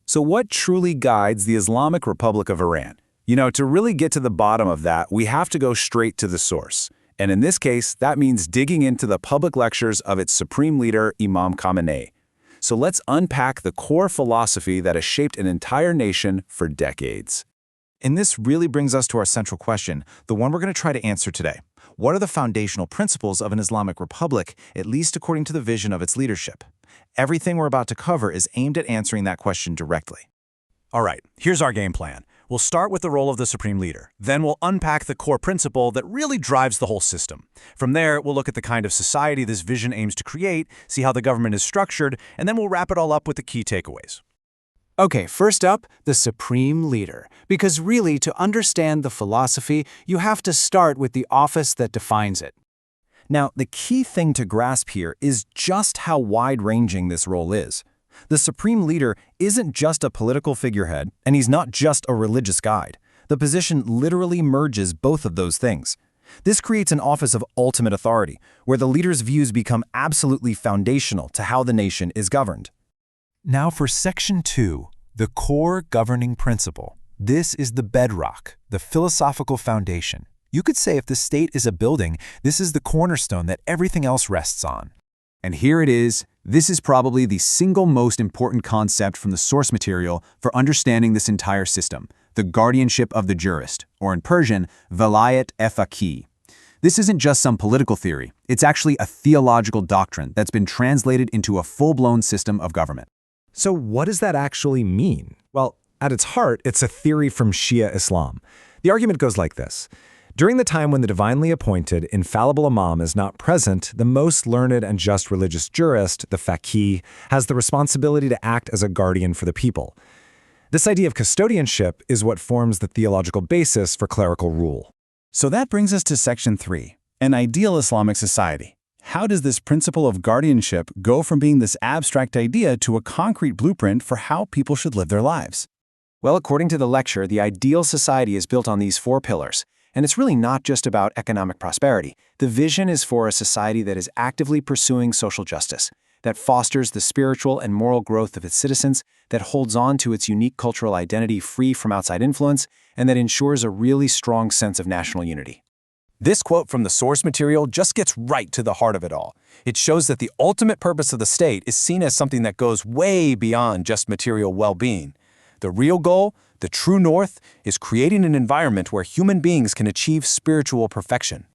So what truly guides the Islamic Republic of Iran? To really get to the bottom of that, we have to go straight to the source. And in this case, that means digging into the public lectures of its supreme leader, Imam Khamenei. So let's unpack the core philosophy that has shaped an entire nation for decades. And this really brings us to our central question, the one we're going to try to answer today. What are the foundational principles of an Islamic republic, at least according to the vision of its leadership? Everything we're about to cover is aimed at answering that question directly. All right, here's our game plan. We'll start with the role of the supreme leader. Then we'll unpack the core principle that really drives the whole system. From there, we'll look at the kind of society this vision aims to create, see how the government is structured, and then we'll wrap it all up with the key takeaways. Okay, first up, the supreme leader. Because really, to understand the philosophy, you have to start with the office that defines it. Now, the key thing to grasp here is just how wide-ranging this role is. The supreme leader isn't just a political figurehead, and he's not just a religious guide. The position literally merges both of those things. This creates an office of ultimate authority, where the leader's views become absolutely foundational to how the nation is governed. Now for Section 2, the core governing principle. This is the bedrock, the philosophical foundation. You could say if the state is a building, this is the cornerstone that everything else rests on. And here it is. This is probably the single most important concept from the source material for understanding this entire system, the guardianship of the jurist, or in Persian, velayat-e. This isn't just some political theory. It's actually a theological doctrine that's been translated into a full-blown system of government. So what does that actually mean? Well, at its heart, it's a theory from Shia Islam. The argument goes like this. During the time when the divinely appointed, infallible imam is not present, the most learned and just religious jurist, the faqih, has the responsibility to act as a guardian for the people. This idea of custodianship is what forms the theological basis for clerical rule. So that brings us to Section 3, an ideal Islamic society. How does this principle of guardianship go from being this abstract idea to a concrete blueprint for how people should live their lives? Well, according to the lecture, the ideal society is built on these 4 pillars. And it's really not just about economic prosperity. The vision is for a society that is actively pursuing social justice, that fosters the spiritual and moral growth of its citizens, that holds on to its unique cultural identity free from outside influence, and that ensures a really strong sense of national unity. This quote from the source material just gets right to the heart of it all. It shows that the ultimate purpose of the state is seen as something that goes way beyond just material well-being. The real goal, the true north, is creating an environment where human beings can achieve spiritual perfection.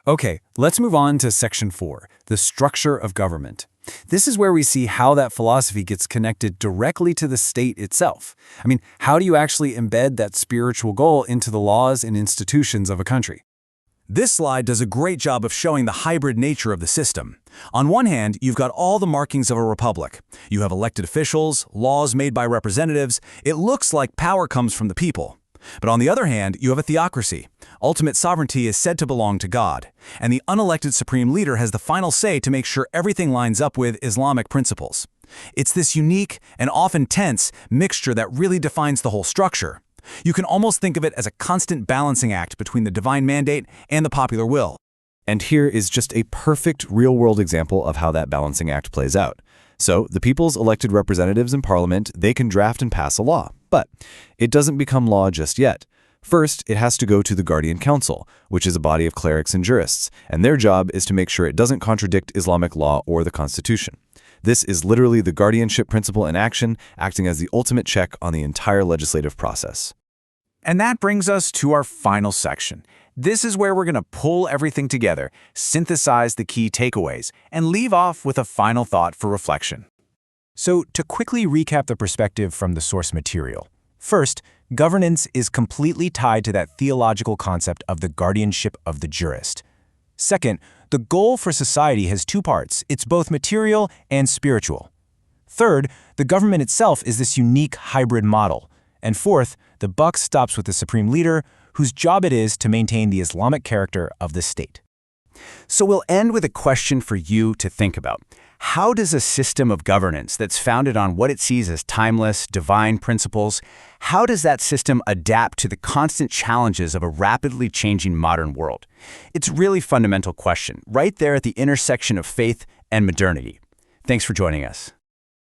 Okay, let's move on to Section 4, the structure of government. This is where we see how that philosophy gets connected directly to the state itself. How do you actually embed that spiritual goal into the laws and institutions of a country? This slide does a great job of showing the hybrid nature of the system. On one hand, you've got all the markings of a republic. You have elected officials, laws made by representatives. It looks like power comes from the people. But on the other hand, you have a theocracy. Ultimate sovereignty is said to belong to God, and the unelected supreme leader has the final say to make sure everything lines up with Islamic principles. It's this unique and often tense mixture that really defines the whole structure. You can almost think of it as a constant balancing act between the divine mandate and the popular will. And here is just a perfect real-world example of how that balancing act plays out. So, the people's elected representatives in parliament, they can draft and pass a law, but it doesn't become law just yet. First, it has to go to the Guardian Council, which is a body of clerics and jurists, and their job is to make sure it doesn't contradict Islamic law or the Constitution. This is literally the guardianship principle in action, acting as the ultimate check on the entire legislative process. And that brings us to our final section. This is where we're going to pull everything together, synthesize the key takeaways, and leave off with a final thought for reflection. So, to quickly recap the perspective from the source material. First, governance is completely tied to that theological concept of the guardianship of the jurist. Second, the goal for society has 2 parts. It's both material and spiritual. Third, the government itself is this unique hybrid model. And fourth, the buck stops with the supreme leader, whose job it is to maintain the Islamic character of the state. So we'll end with a question for you to think about. How does a system of governance that's founded on what it sees as timeless, divine principles, how does that system adapt to the constant challenges of a rapidly changing modern world? It's a really fundamental question, right there at the intersection of faith and modernity. Thanks for joining us.